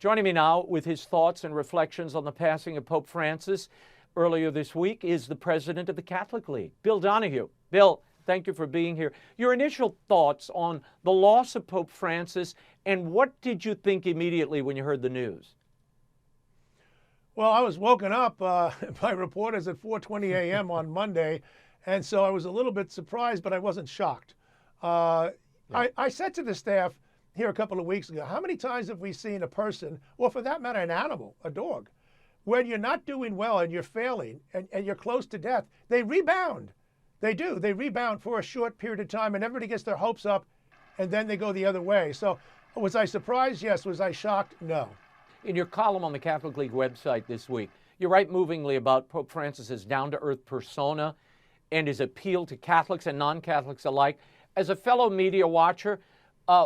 Joining me now with his thoughts and reflections on the passing of Pope Francis earlier this week is the president of the Catholic League, Bill Donohue. Bill, thank you for being here. Your initial thoughts on the loss of Pope Francis, and what did you think immediately when you heard the news? Well, I was woken up by reporters at 4:20 a.m. on Monday, and so I was a little bit surprised, but I wasn't shocked. I said to the staff here a couple of weeks ago, how many times have we seen a person, or for that matter, an animal, a dog, when you're not doing well and you're failing and you're close to death, they rebound. They do. They rebound for a short period of time, and everybody gets their hopes up, and then they go the other way. So was I surprised? Yes. Was I shocked? No. In your column on the Catholic League website this week, you write movingly about Pope Francis's down-to-earth persona and his appeal to Catholics and non-Catholics alike. As a fellow media watcher,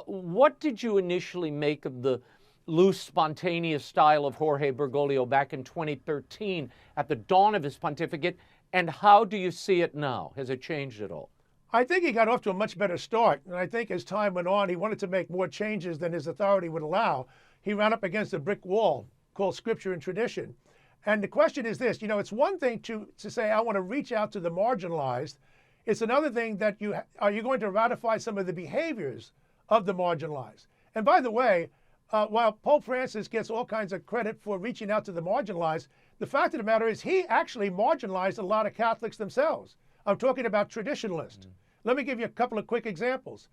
what did you initially make of the loose, spontaneous style of Jorge Bergoglio back in 2013 at the dawn of his pontificate, and how do you see it now? Has it changed at all? I think he got off to a much better start, and I think as time went on, he wanted to make more changes than his authority would allow. He ran up against a brick wall called Scripture and Tradition. And the question is this, it's one thing to say, I want to reach out to the marginalized. It's another thing that are you going to ratify some of the behaviors of the marginalized? And by the way, while Pope Francis gets all kinds of credit for reaching out to the marginalized, the fact of the matter is he actually marginalized a lot of Catholics themselves. I'm talking about traditionalists. Let me give you a couple of quick examples.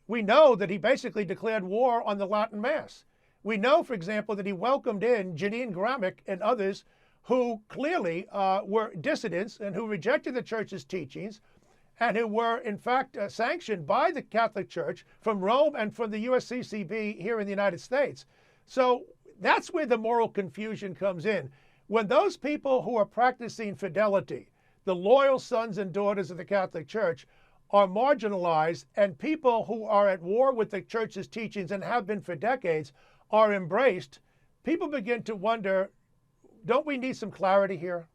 We know that he basically declared war on the Latin Mass. We know, for example, that he welcomed in Janine Gramick and others who clearly were dissidents and who rejected the church's teachings and who were, in fact, sanctioned by the Catholic Church from Rome and from the USCCB here in the United States. So that's where the moral confusion comes in. When those people who are practicing fidelity, the loyal sons and daughters of the Catholic Church, are marginalized, and people who are at war with the church's teachings and have been for decades are embraced, people begin to wonder, don't we need some clarity here?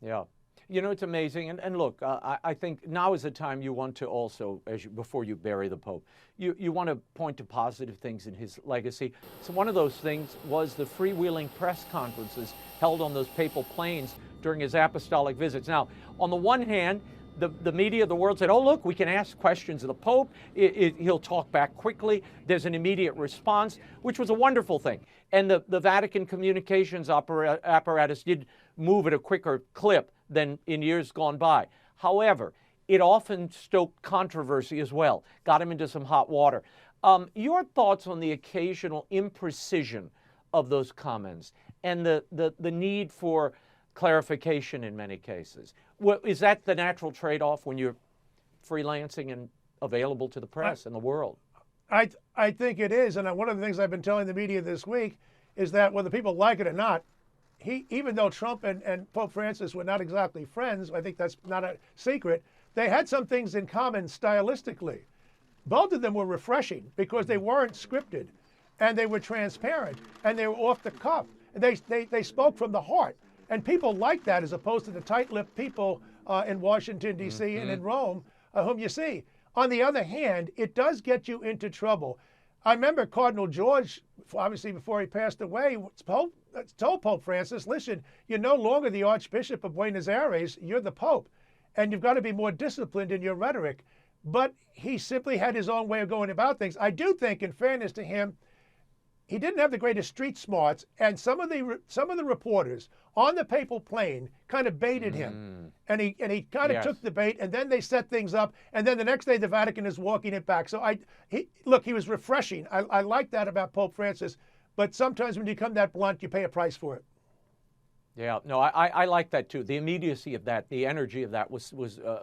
Yeah. It's amazing. And look, I think now is the time you want to also, before you bury the Pope, you want to point to positive things in his legacy. So one of those things was the freewheeling press conferences held on those papal planes during his apostolic visits. Now, on the one hand, the media of the world said, oh, look, we can ask questions of the Pope. He'll talk back quickly. There's an immediate response, which was a wonderful thing. And the Vatican communications apparatus did move at a quicker clip than in years gone by. However, it often stoked controversy as well, got him into some hot water. Your thoughts on the occasional imprecision of those comments and the need for clarification in many cases. Is that the natural trade-off when you're freelancing and available to the press and the world? I think it is. And one of the things I've been telling the media this week is that whether people like it or not, even though Trump and Pope Francis were not exactly friends, I think that's not a secret, they had some things in common stylistically. Both of them were refreshing because they weren't scripted and they were transparent and they were off the cuff. They spoke from the heart. And people like that as opposed to the tight-lipped people in Washington, D.C. and in Rome, whom you see. On the other hand, it does get you into trouble. I remember Cardinal George, obviously before he passed away, told Pope Francis, listen, you're no longer the Archbishop of Buenos Aires, you're the Pope, and you've got to be more disciplined in your rhetoric. But he simply had his own way of going about things. I do think, in fairness to him, he didn't have the greatest street smarts, and some of the reporters on the papal plane kind of baited him, and he kind of took the bait, and then they set things up, and then the next day the Vatican is walking it back. So he was refreshing. I like that about Pope Francis, but sometimes when you come that blunt, you pay a price for it. Yeah, no, I like that too. The immediacy of that, the energy of that was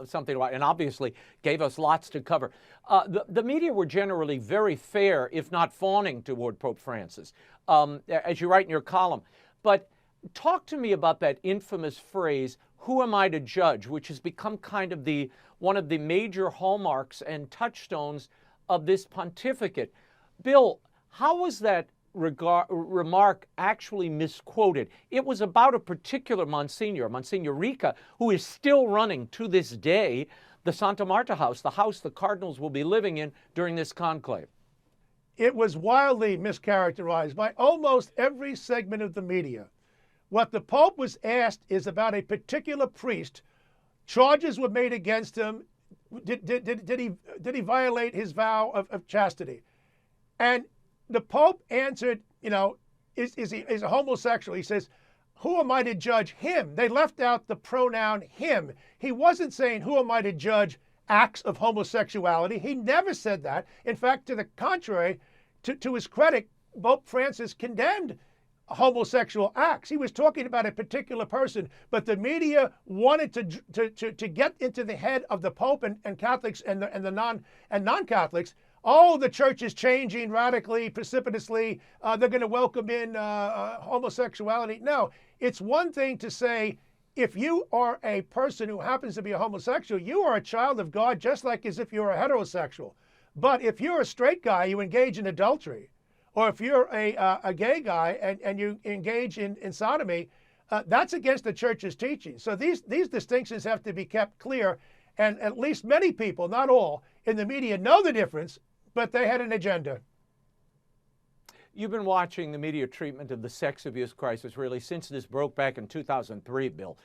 something, and obviously gave us lots to cover. The media were generally very fair, if not fawning toward Pope Francis, as you write in your column. But talk to me about that infamous phrase, "Who am I to judge?" which has become kind of one of the major hallmarks and touchstones of this pontificate. Bill, how was that remark actually misquoted? It was about a particular Monsignor Rica, who is still running to this day the Santa Marta house, the house the cardinals will be living in during this conclave. it was wildly mischaracterized by almost every segment of the media. What the Pope was asked is about a particular priest. Charges were made against him. Did he violate his vow of chastity? And the Pope answered, is he a homosexual? He says, who am I to judge him? They left out the pronoun him. He wasn't saying, who am I to judge acts of homosexuality? He never said that. In fact, to the contrary, to his credit, Pope Francis condemned homosexual acts. He was talking about a particular person, but the media wanted to get into the head of the Pope and Catholics and non-Catholics. Oh, the church is changing radically, precipitously. They're going to welcome in homosexuality. No, it's one thing to say, if you are a person who happens to be a homosexual, you are a child of God, just like as if you're a heterosexual. But if you're a straight guy, you engage in adultery, or if you're a gay guy and you engage in sodomy, that's against the church's teaching. So these distinctions have to be kept clear, and at least many people, not all, in the media know the difference, but they had an agenda. You've been watching the media treatment of the sex abuse crisis really since this broke back in 2003, Bill.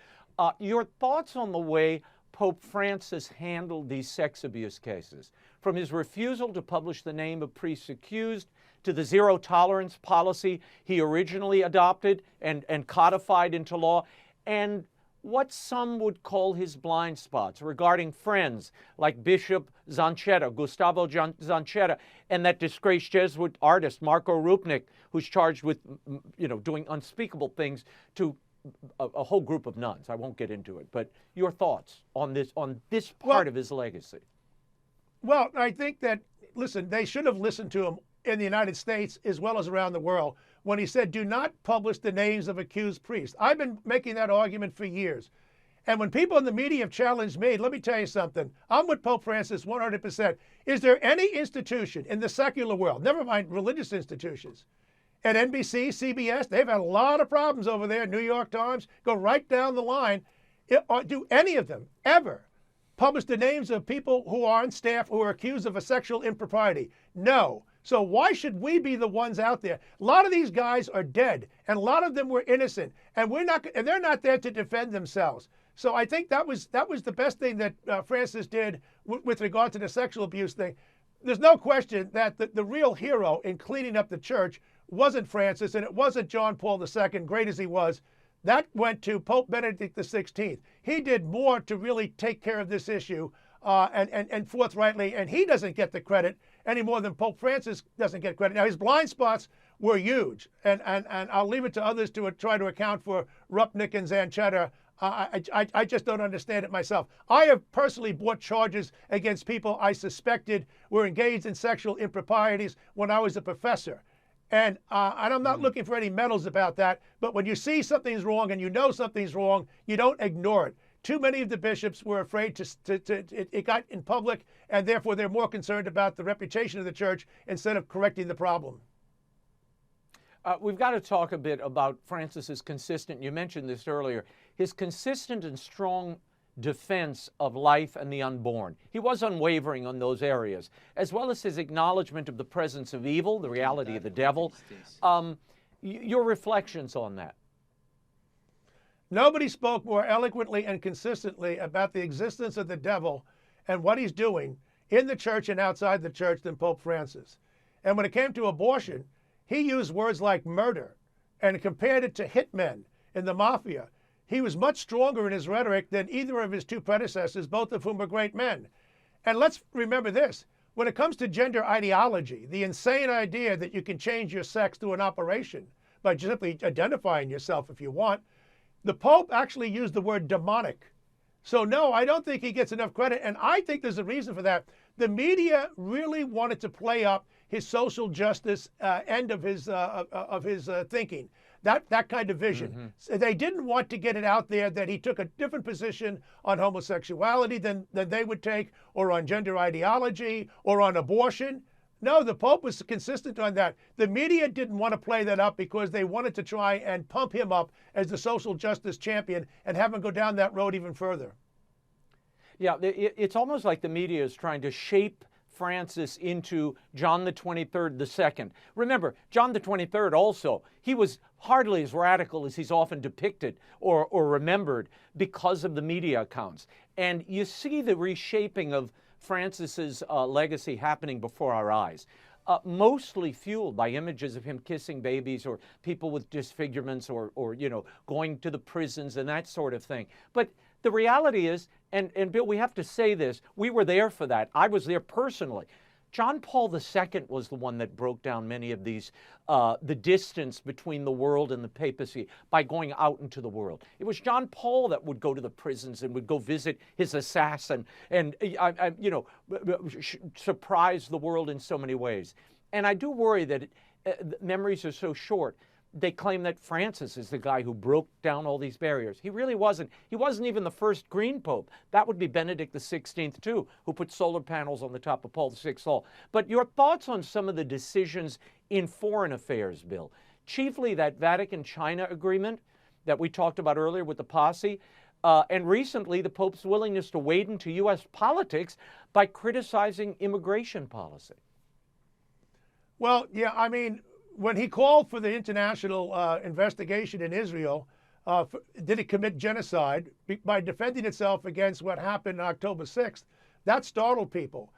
Your thoughts on the way Pope Francis handled these sex abuse cases, from his refusal to publish the name of priests accused to the zero tolerance policy he originally adopted and codified into law, and what some would call his blind spots regarding friends like Bishop Zanchetta, Gustavo Zanchetta, and that disgraced Jesuit artist Marco Rupnik, who's charged with, doing unspeakable things to a whole group of nuns. I won't get into it, but your thoughts on this part of his legacy. Well, I think that, listen, they should have listened to him in the United States as well as around the world when he said, do not publish the names of accused priests. I've been making that argument for years. And when people in the media have challenged me, let me tell you something. I'm with Pope Francis 100%. Is there any institution in the secular world, never mind religious institutions, at NBC, CBS, they've had a lot of problems over there, New York Times, go right down the line. Do any of them ever publish the names of people who are on staff who are accused of a sexual impropriety? No. So why should we be the ones out there? A lot of these guys are dead, and a lot of them were innocent, and they're not there to defend themselves. So I think that was the best thing that Francis did with regard to the sexual abuse thing. There's no question that the real hero in cleaning up the church wasn't Francis, and it wasn't John Paul II, great as he was. That went to Pope Benedict XVI. He did more to really take care of this issue and forthrightly, and he doesn't get the credit any more than Pope Francis doesn't get credit. Now, his blind spots were huge, and I'll leave it to others to try to account for Rupnik and Zanchetta. I just don't understand it myself. I have personally brought charges against people I suspected were engaged in sexual improprieties when I was a professor. And I'm not looking for any medals about that, but when you see something's wrong and you know something's wrong, you don't ignore it. Too many of the bishops were afraid it got in public, and therefore they're more concerned about the reputation of the church instead of correcting the problem. We've got to talk a bit about Francis's consistent, you mentioned this earlier, his consistent and strong defense of life and the unborn. He was unwavering on those areas, as well as his acknowledgement of the presence of evil, the reality of the devil. Your reflections on that? Nobody spoke more eloquently and consistently about the existence of the devil and what he's doing in the church and outside the church than Pope Francis. And when it came to abortion, he used words like murder and compared it to hitmen in the mafia. He was much stronger in his rhetoric than either of his two predecessors, both of whom were great men. And let's remember this. When it comes to gender ideology, the insane idea that you can change your sex through an operation by simply identifying yourself if you want, the Pope actually used the word demonic. So no, I don't think he gets enough credit, and I think there's a reason for that. The media really wanted to play up his social justice end of his thinking, that kind of vision. Mm-hmm. So they didn't want to get it out there that he took a different position on homosexuality than they would take, or on gender ideology, or on abortion. No, the Pope was consistent on that. The media didn't want to play that up because they wanted to try and pump him up as the social justice champion and have him go down that road even further. Yeah, it's almost like the media is trying to shape Francis into John the 23rd II. Remember, John the 23rd also, he was hardly as radical as he's often depicted or remembered because of the media accounts. And you see the reshaping of Francis's legacy happening before our eyes. Mostly fueled by images of him kissing babies or people with disfigurements or going to the prisons and that sort of thing. But the reality is, and Bill, we have to say this, we were there for that. I was there personally. John Paul II was the one that broke down many of these, the distance between the world and the papacy by going out into the world. It was John Paul that would go to the prisons and would go visit his assassin and, surprise the world in so many ways. And I do worry that memories are so short. They claim that Francis is the guy who broke down all these barriers. He really wasn't. He wasn't even the first green pope. That would be Benedict XVI, too, who put solar panels on the top of Paul VI's Hall. But your thoughts on some of the decisions in foreign affairs, Bill? Chiefly that Vatican-China agreement that we talked about earlier with the papacy, and recently the Pope's willingness to wade into U.S. politics by criticizing immigration policy. Well, yeah, I mean, when he called for the international investigation in Israel, did it commit genocide by defending itself against what happened on October 6th? That startled people.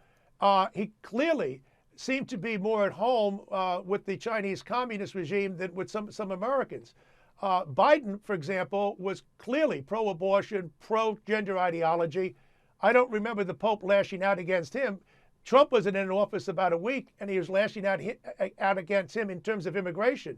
He clearly seemed to be more at home with the Chinese communist regime than with some Americans. Biden, for example, was clearly pro-abortion, pro-gender ideology. I don't remember the Pope lashing out against him. Trump wasn't in office about a week, and he was lashing out against him in terms of immigration.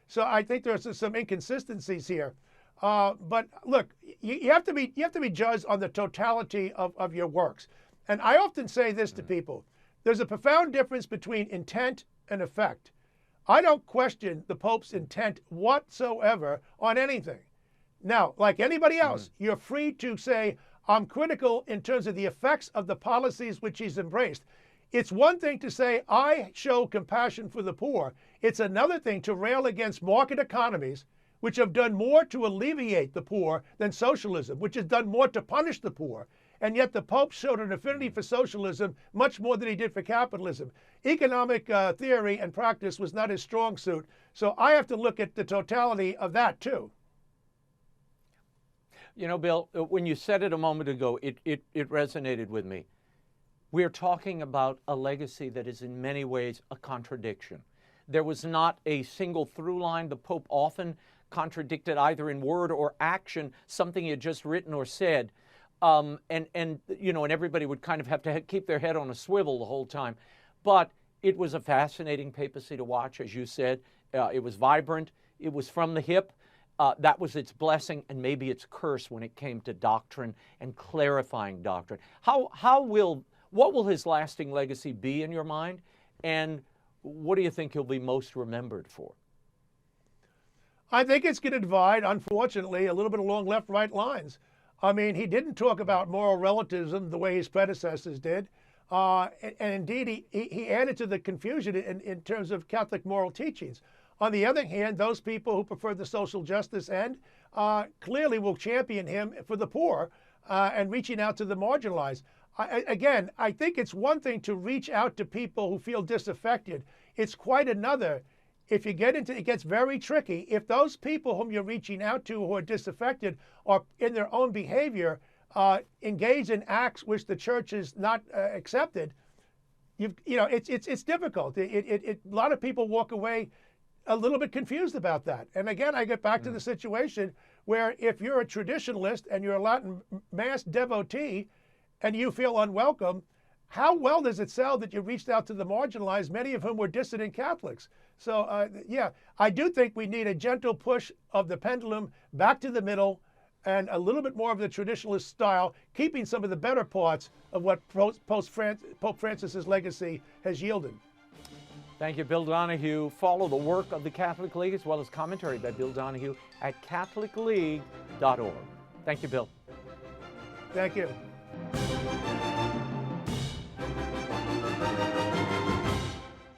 So I think there's some inconsistencies here. But look, you have to be judged on the totality of your works. And I often say this to people: there's a profound difference between intent and effect. I don't question the Pope's intent whatsoever on anything. Now, like anybody else, you're free to say, I'm critical in terms of the effects of the policies which he's embraced. It's one thing to say, I show compassion for the poor. It's another thing to rail against market economies, which have done more to alleviate the poor than socialism, which has done more to punish the poor. And yet the Pope showed an affinity for socialism much more than he did for capitalism. Economic theory and practice was not his strong suit. So I have to look at the totality of that too. You know, Bill, when you said it a moment ago, it resonated with me. We're talking about a legacy that is in many ways a contradiction. There was not a single through line. The Pope often contradicted either in word or action something he had just written or said. And everybody would kind of have to keep their head on a swivel the whole time. But it was a fascinating papacy to watch, as you said. It was vibrant. It was from the hip. That was its blessing and maybe its curse when it came to doctrine and clarifying doctrine. What will his lasting legacy be in your mind? And what do you think he'll be most remembered for? I think it's going to divide, unfortunately, a little bit along left-right lines. I mean, he didn't talk about moral relativism the way his predecessors did. And indeed, he added to the confusion in terms of Catholic moral teachings. On the other hand, those people who prefer the social justice end clearly will champion him for the poor and reaching out to the marginalized. I think it's one thing to reach out to people who feel disaffected. It's quite another if you get into, it gets very tricky. If those people whom you're reaching out to who are disaffected are in their own behavior engaged in acts which the church has not accepted, it's difficult. A lot of people walk away a little bit confused about that. And again, I get back to the situation where if you're a traditionalist and you're a Latin Mass devotee and you feel unwelcome, how well does it sell that you reached out to the marginalized, many of whom were dissident Catholics? So, yeah, I do think we need a gentle push of the pendulum back to the middle and a little bit more of the traditionalist style, keeping some of the better parts of what Pope Francis's legacy has yielded. Thank you, Bill Donohue. Follow the work of the Catholic League as well as commentary by Bill Donohue at catholicleague.org. Thank you, Bill. Thank you.